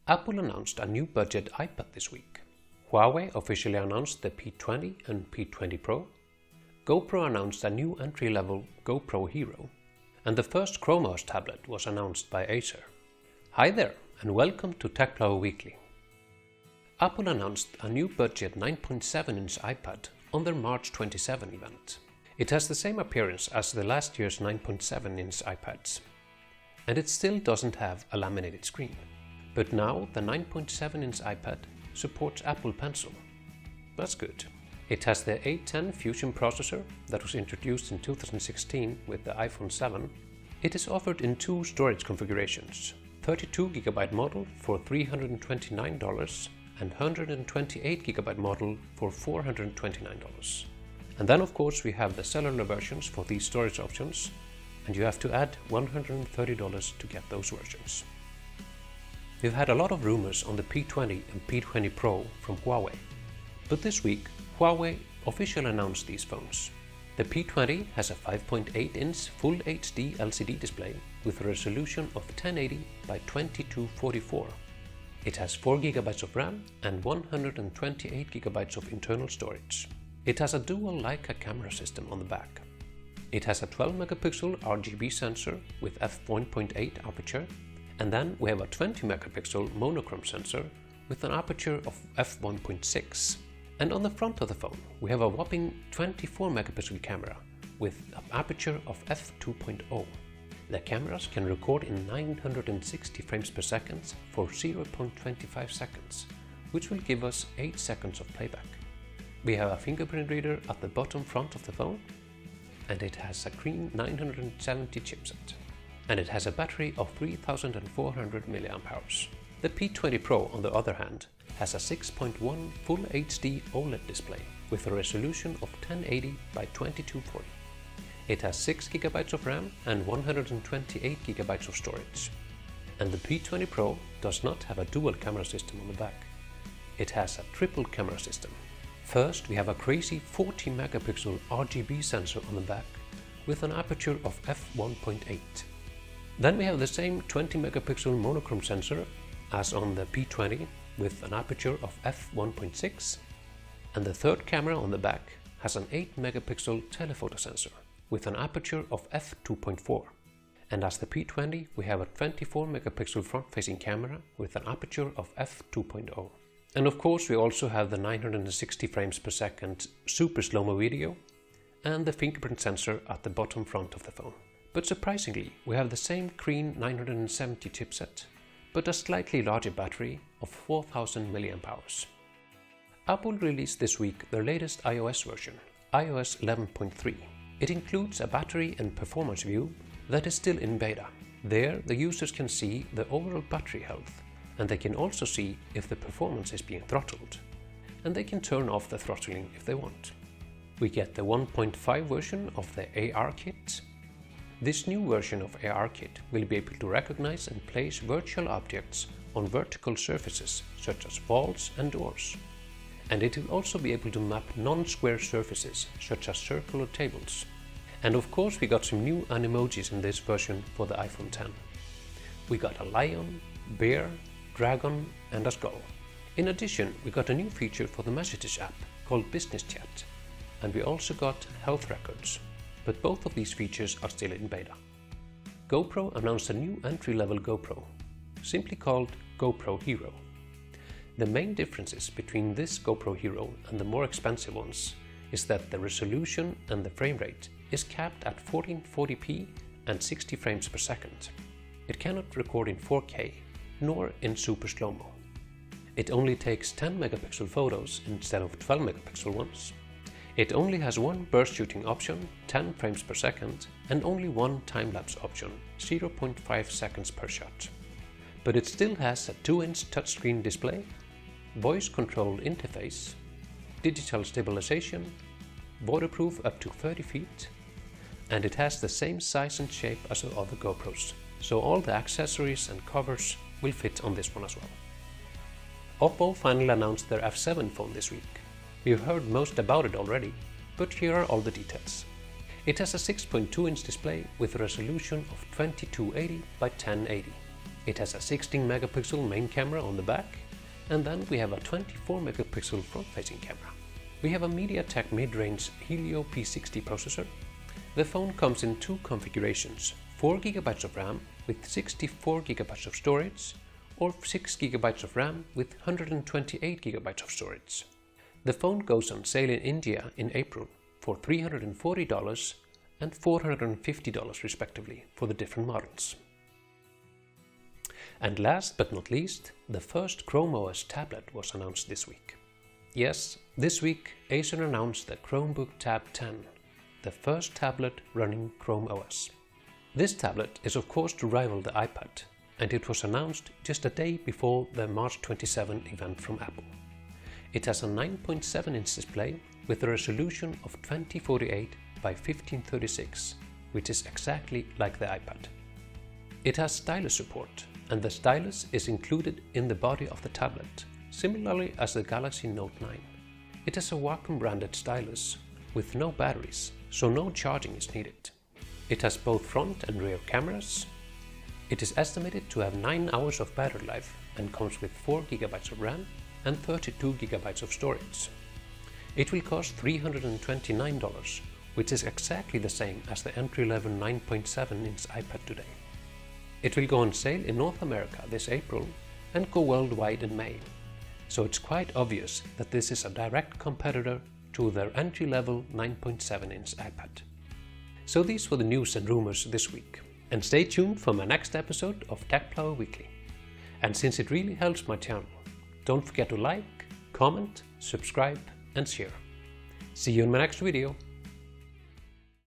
Apple announced a new budget iPad this week. Huawei officially announced the P20 and P20 Pro. GoPro announced a new entry-level GoPro Hero. And the first Chromebook tablet was announced by Acer. Hi there, and welcome to TechPlover Weekly. Apple announced a new budget 9.7-inch iPad on their March 27 event. It has the same appearance as the last year's 9.7-inch iPads. And it still doesn't have a laminated screen. But now the 9.7-inch iPad supports Apple Pencil. That's good. It has the A10 Fusion processor that was introduced in 2016 with the iPhone 7. It is offered in two storage configurations, 32GB model for $329 and 128GB model for $429. And then of course we have the cellular versions for these storage options, and you have to add $130 to get those versions. We've had a lot of rumors on the P20 and P20 Pro from Huawei, but this week Huawei officially announced these phones. The P20 has a 5.8-inch Full HD LCD display with a resolution of 1080 by 2244. It has 4GB of RAM and 128GB of internal storage. It has a dual Leica camera system on the back. It has a 12-megapixel RGB sensor with f1.8 aperture, and then we have a 20-megapixel monochrome sensor with an aperture of f1.6. And on the front of the phone we have a whopping 24-megapixel camera with an aperture of f2.0. The cameras can record in 960 frames per second for 0.25 seconds, which will give us 8 seconds of playback. We have a fingerprint reader at the bottom front of the phone, and it has a Cree 970 chipset. And it has a battery of 3400 mAh. The P20 Pro, on the other hand, has a 6.1 Full HD OLED display with a resolution of 1080 by 2240. It has 6GB of RAM and 128GB of storage. And the P20 Pro does not have a dual camera system on the back. It has a triple camera system. First, we have a crazy 40-megapixel RGB sensor on the back with an aperture of f1.8. Then we have the same 20-megapixel monochrome sensor as on the P20 with an aperture of f1.6, and the third camera on the back has an 8-megapixel telephoto sensor with an aperture of f2.4. And as the P20 we have a 24-megapixel front-facing camera with an aperture of f2.0. And of course we also have the 960 frames per second super slow-mo video and the fingerprint sensor at the bottom front of the phone. But surprisingly, we have the same Cree 970 chipset, but a slightly larger battery of 4000 mAh. Apple released this week their latest iOS version, iOS 11.3. It includes a battery and performance view that is still in beta. There, the users can see the overall battery health, and they can also see if the performance is being throttled. And they can turn off the throttling if they want. We get the 1.5 version of the ARKit. This new version of ARKit will be able to recognize and place virtual objects on vertical surfaces such as walls and doors. And it will also be able to map non-square surfaces such as circle or tables. And of course we got some new animojis in this version for the iPhone X. We got a lion, bear, dragon and a skull. In addition, we got a new feature for the Messages app called Business Chat. And we also got health records. But both of these features are still in beta. GoPro announced a new entry-level GoPro, simply called GoPro Hero. The main differences between this GoPro Hero and the more expensive ones is that the resolution and the frame rate is capped at 1440p and 60 frames per second. It cannot record in 4K, nor in super slow-mo. It only takes 10-megapixel photos instead of 12-megapixel ones. It only has one burst shooting option, 10 frames per second, and only one time-lapse option, 0.5 seconds per shot. But it still has a 2-inch touchscreen display, voice-controlled interface, digital stabilization, waterproof up to 30 feet, and it has the same size and shape as the other GoPros, so all the accessories and covers will fit on this one as well. Oppo finally announced their F7 phone this week. We've heard most about it already, but here are all the details. It has a 6.2-inch display with a resolution of 2280 by 1080. It has a 16 megapixel main camera on the back, and then we have a 24 megapixel front-facing camera. We have a MediaTek mid-range Helio P60 processor. The phone comes in two configurations, 4GB of RAM with 64GB of storage, or 6GB of RAM with 128GB of storage. The phone goes on sale in India in April for $340 and $450 respectively for the different models. And last but not least, the first Chrome OS tablet was announced this week. Yes, this week Acer announced the Chromebook Tap 10, the first tablet running Chrome OS. This tablet is of course to rival the iPad, and it was announced just a day before the March 27 event from Apple. It has a 9.7-inch display with a resolution of 2048 by 1536, which is exactly like the iPad. It has stylus support, and the stylus is included in the body of the tablet, similarly as the Galaxy Note 9. It has a Wacom branded stylus with no batteries, so no charging is needed. It has both front and rear cameras. It is estimated to have 9 hours of battery life and comes with 4GB of RAM and 32GB of storage. It will cost $329, which is exactly the same as the entry-level 9.7-inch iPad today. It will go on sale in North America this April and go worldwide in May, so it's quite obvious that this is a direct competitor to their entry-level 9.7-inch iPad. So these were the news and rumors this week, and stay tuned for my next episode of TechPlover Weekly. And since it really helps my channel, don't forget to like, comment, subscribe and share. See you in my next video.